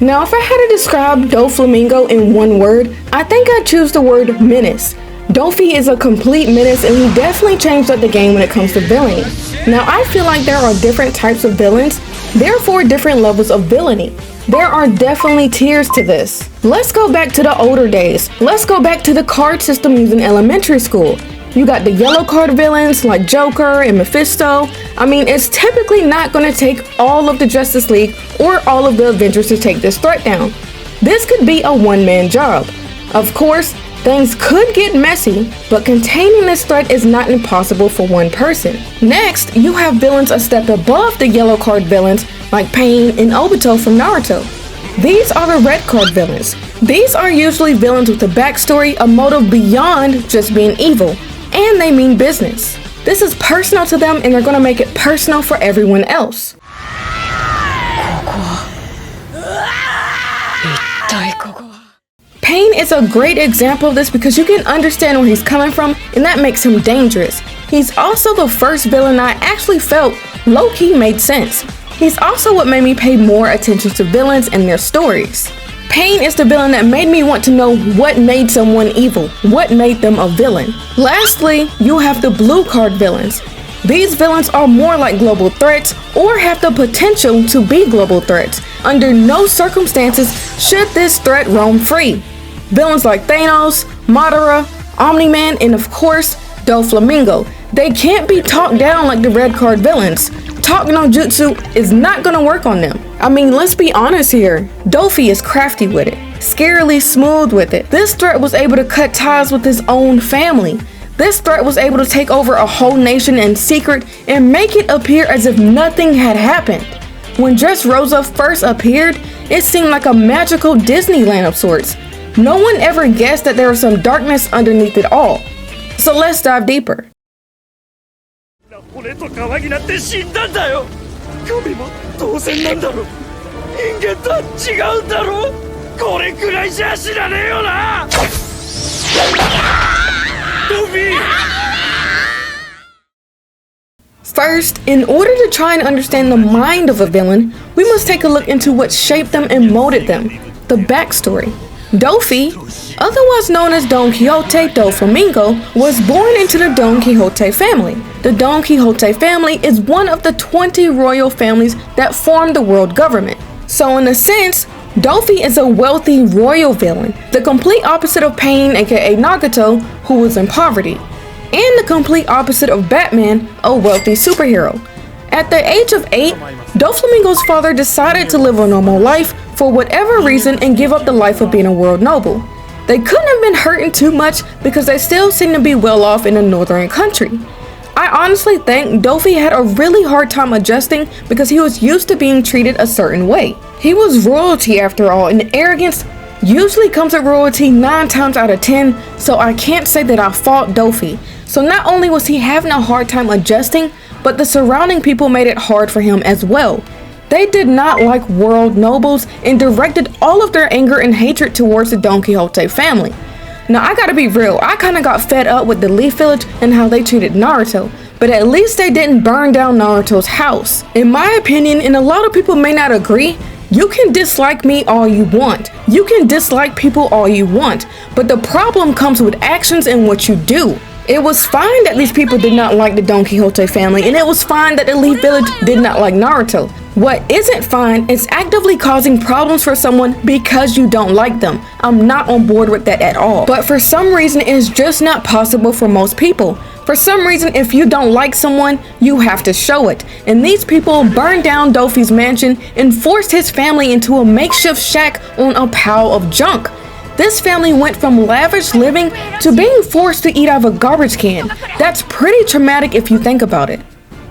Now, if I had to describe Doflamingo in one word, I think I'd choose the word menace. Doffy is a complete menace, and he definitely changed up the game when it comes to villainy. Now, I feel like there are different types of villains, therefore different levels of villainy. There are definitely tiers to this. Let's go back to the older days. Let's go back to the card system used in elementary school. You got the yellow card villains like Joker and Mephisto. I mean, it's typically not going to take all of the Justice League or all of the Avengers to take this threat down. This could be a one-man job. Of course, things could get messy, but containing this threat is not impossible for one person. Next, you have villains a step above the yellow card villains like Pain and Obito from Naruto. These are the red card villains. These are usually villains with a backstory, a motive beyond just being evil, and they mean business. This is personal to them, and they're going to make it personal for everyone else. Pain is a great example of this because you can understand where he's coming from, and that makes him dangerous. He's also the first villain I actually felt low-key made sense. He's also what made me pay more attention to villains and their stories. Pain is the villain that made me want to know what made someone evil, what made them a villain. Lastly, you have the blue card villains. These villains are more like global threats or have the potential to be global threats. Under no circumstances should this threat roam free. Villains like Thanos, Madara, Omni-Man, and of course, Doflamingo. They can't be talked down like the red card villains. Talk no jutsu is not gonna work on them. I mean, let's be honest here. Doffy is crafty with it, scarily smooth with it. This threat was able to cut ties with his own family. This threat was able to take over a whole nation in secret and make it appear as if nothing had happened. When Dressrosa first appeared, it seemed like a magical Disneyland of sorts. No one ever guessed that there was some darkness underneath it all. So let's dive deeper. First, in order to try and understand the mind of a villain, we must take a look into what shaped them and molded them, the backstory. Doffy, otherwise known as Don Quixote Doflamingo, was born into the Don Quixote family. The Don Quixote family is one of the 20 royal families that form the world government. So in a sense, Doffy is a wealthy royal villain, the complete opposite of Pain, aka Nagato, who was in poverty, and the complete opposite of Batman, a wealthy superhero. At the age of 8, Doflamingo's father decided to live a normal life for whatever reason and give up the life of being a world noble. They couldn't have been hurting too much because they still seem to be well off in a northern country. I honestly think Doffy had a really hard time adjusting because he was used to being treated a certain way. He was royalty after all, and arrogance usually comes with royalty 9 times out of 10, so I can't say that I fault Doffy. So not only was he having a hard time adjusting, but the surrounding people made it hard for him as well. They did not like world nobles and directed all of their anger and hatred towards the Don Quixote family. Now I gotta be real, I kinda got fed up with the Leaf Village and how they treated Naruto, but at least they didn't burn down Naruto's house. In my opinion, and a lot of people may not agree, you can dislike me all you want. You can dislike people all you want, but the problem comes with actions and what you do. It was fine that these people did not like the Don Quixote family, and it was fine that the Leaf Village did not like Naruto. What isn't fine is actively causing problems for someone because you don't like them. I'm not on board with that at all. But for some reason, it's just not possible for most people. For some reason, if you don't like someone, you have to show it. And these people burned down Doffy's mansion and forced his family into a makeshift shack on a pile of junk. This family went from lavish living to being forced to eat out of a garbage can. That's pretty traumatic if you think about it.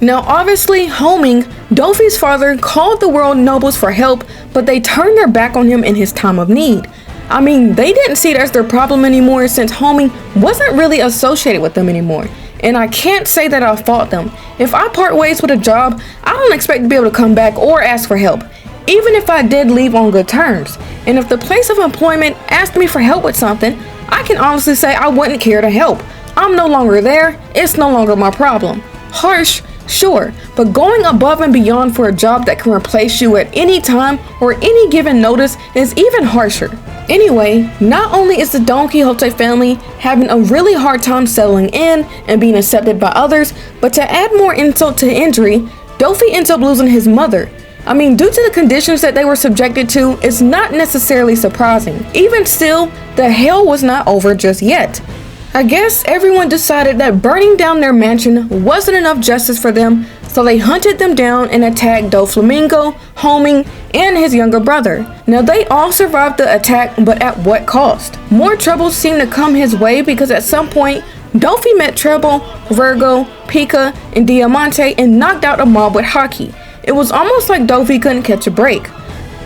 Now obviously, Homing, Doffy's father, called the world nobles for help, but they turned their back on him in his time of need. I mean, they didn't see it as their problem anymore since Homing wasn't really associated with them anymore. And I can't say that I fault them. If I part ways with a job, I don't expect to be able to come back or ask for help, even if I did leave on good terms. And if the place of employment asked me for help with something, I can honestly say I wouldn't care to help. I'm no longer there, it's no longer my problem. Harsh, Sure, but going above and beyond for a job that can replace you at any time or any given notice is even harsher. Anyway, not only is the Don Quixote family having a really hard time settling in and being accepted by others, but to add more insult to injury, Doffy ends up losing his mother. I mean, due to the conditions that they were subjected to, it's not necessarily surprising. Even still, the hell was not over just yet. I guess everyone decided that burning down their mansion wasn't enough justice for them, so they hunted them down and attacked Doflamingo, Homing, and his younger brother. Now they all survived the attack, but at what cost? More troubles seemed to come his way because at some point, Doffy met Treble, Virgo, Pica, and Diamante and knocked out a mob with hockey. It was almost like Doffy couldn't catch a break.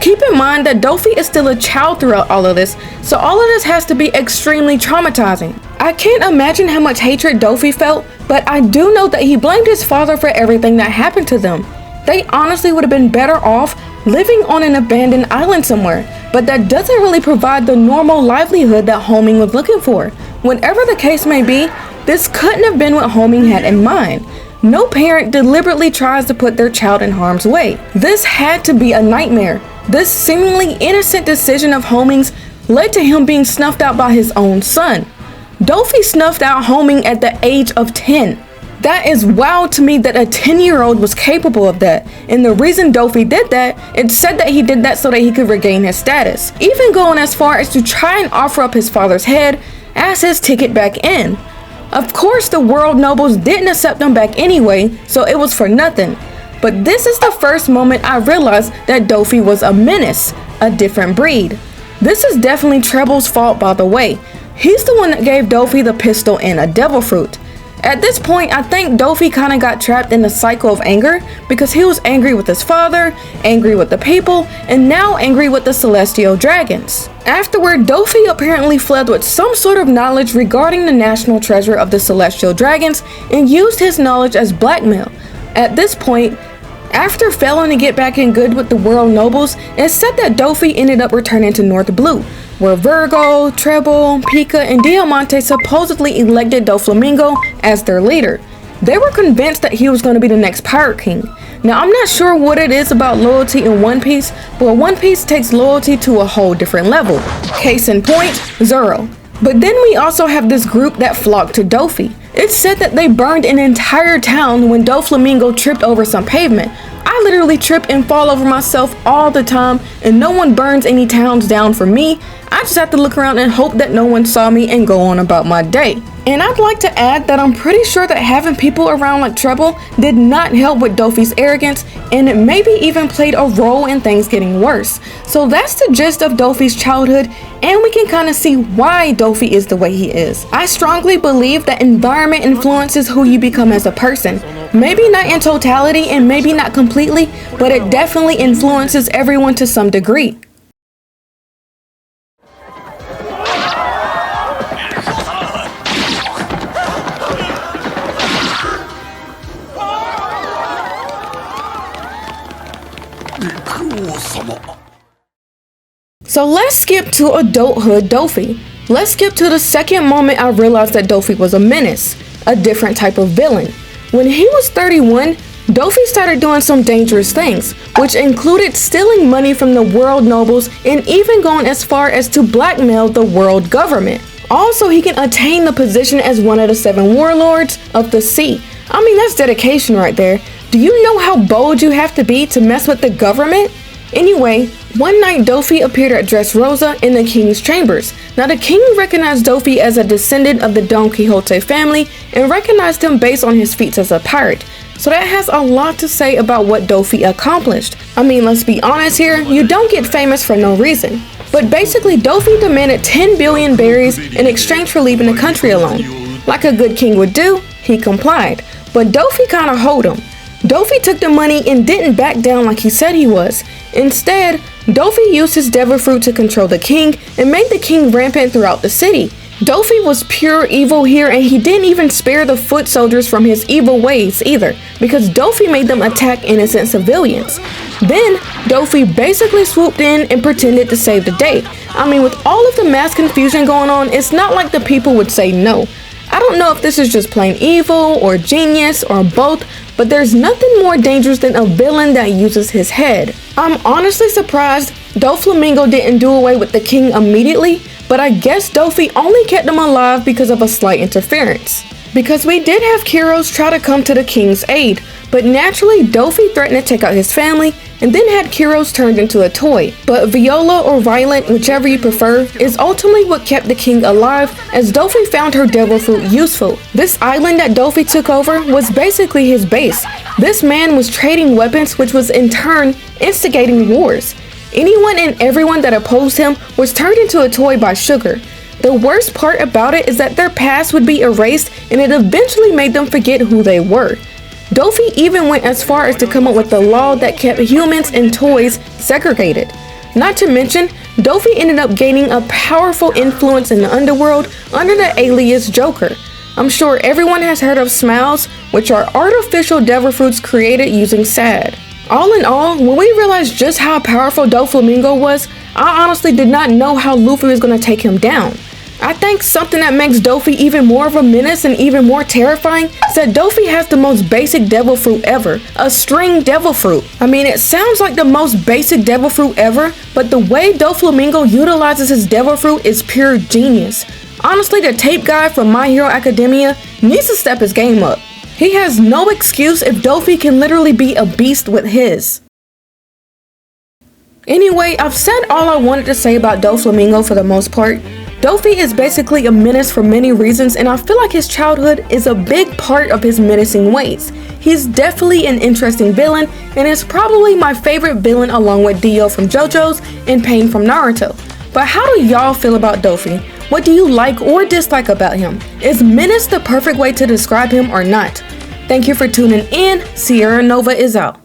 Keep in mind that Doffy is still a child throughout all of this, so all of this has to be extremely traumatizing. I can't imagine how much hatred Doffy felt, but I do know that he blamed his father for everything that happened to them. They honestly would have been better off living on an abandoned island somewhere, but that doesn't really provide the normal livelihood that Homing was looking for. Whatever the case may be, this couldn't have been what Homing had in mind. No parent deliberately tries to put their child in harm's way. This had to be a nightmare. This seemingly innocent decision of Homing's led to him being snuffed out by his own son. Doffy snuffed out Homing at the age of 10. That is wild to me that a 10-year-old was capable of that. And the reason Doffy did that, it said that he did that so that he could regain his status. Even going as far as to try and offer up his father's head as his ticket back in. Of course the world nobles didn't accept him back anyway, so it was for nothing. But this is the first moment I realized that Doffy was a menace, a different breed. This is definitely Treble's fault, by the way. He's the one that gave Doffy the pistol and a devil fruit. At this point, I think Doffy kind of got trapped in the cycle of anger because he was angry with his father, angry with the people, and now angry with the celestial dragons. Afterward, Doffy apparently fled with some sort of knowledge regarding the national treasure of the celestial dragons and used his knowledge as blackmail. At this point, after failing to get back in good with the world nobles, it's said that Doffy ended up returning to North Blue, where Virgo, Treble, Pica, and Diamante supposedly elected Doflamingo as their leader. They were convinced that he was going to be the next Pirate King. Now, I'm not sure what it is about loyalty in One Piece, but One Piece takes loyalty to a whole different level. Case in point, Zoro. But then we also have this group that flocked to Doffy. It's said that they burned an entire town when Doflamingo tripped over some pavement. I literally trip and fall over myself all the time, and no one burns any towns down for me. I just have to look around and hope that no one saw me and go on about my day. And I'd like to add that I'm pretty sure that having people around like Treble did not help with Doffy's arrogance, and it maybe even played a role in things getting worse. So that's the gist of Doffy's childhood, and we can kind of see why Doffy is the way he is. I strongly believe that environment influences who you become as a person. Maybe not in totality and maybe not completely, but it definitely influences everyone to some degree. So let's skip to adulthood Doffy. Let's skip to the second moment I realized that Doffy was a menace, a different type of villain. When he was 31, Doffy started doing some dangerous things, which included stealing money from the world nobles and even going as far as to blackmail the world government. Also, he can attain the position as one of the 7 warlords of the sea. I mean, that's dedication right there. Do you know how bold you have to be to mess with the government? Anyway, one night Doffy appeared at Dressrosa in the king's chambers. Now the king recognized Doffy as a descendant of the Don Quixote family and recognized him based on his feats as a pirate. So that has a lot to say about what Doffy accomplished. I mean, let's be honest here, you don't get famous for no reason. But basically, Doffy demanded 10 billion berries in exchange for leaving the country alone. Like a good king would do, he complied. But Doffy kinda hoed him. Doffy took the money and didn't back down like he said he was. Instead, Doffy used his devil fruit to control the king and made the king rampant throughout the city. Doffy was pure evil here, and he didn't even spare the foot soldiers from his evil ways either, because Doffy made them attack innocent civilians. Then, Doffy basically swooped in and pretended to save the day. I mean, with all of the mass confusion going on, it's not like the people would say no. I don't know if this is just plain evil or genius or both, but there's nothing more dangerous than a villain that uses his head. I'm honestly surprised Doflamingo didn't do away with the king immediately, but I guess Doffy only kept him alive because of a slight interference. Because we did have Kiros try to come to the king's aid, but naturally Doffy threatened to take out his family and then had Kiros turned into a toy. But Viola or Violent, whichever you prefer, is ultimately what kept the king alive, as Doffy found her devil fruit useful. This island that Doffy took over was basically his base. This man was trading weapons, which was in turn instigating wars. Anyone and everyone that opposed him was turned into a toy by Sugar. The worst part about it is that their past would be erased and it eventually made them forget who they were. Doffy even went as far as to come up with a law that kept humans and toys segregated. Not to mention, Doffy ended up gaining a powerful influence in the underworld under the alias Joker. I'm sure everyone has heard of Smiles, which are artificial devil fruits created using SAD. All in all, when we realized just how powerful Doflamingo was, I honestly did not know how Luffy was going to take him down. I think something that makes Doffy even more of a menace and even more terrifying is that Doffy has the most basic devil fruit ever, a string devil fruit. I mean, it sounds like the most basic devil fruit ever, but the way Doflamingo utilizes his devil fruit is pure genius. Honestly, the tape guy from My Hero Academia needs to step his game up. He has no excuse if Doffy can literally be a beast with his. Anyway, I've said all I wanted to say about Doflamingo for the most part. Doffy is basically a menace for many reasons, and I feel like his childhood is a big part of his menacing ways. He's definitely an interesting villain, and is probably my favorite villain along with Dio from JoJo's and Pain from Naruto. But how do y'all feel about Doffy? What do you like or dislike about him? Is menace the perfect way to describe him or not? Thank you for tuning in. Sierra Nova is out.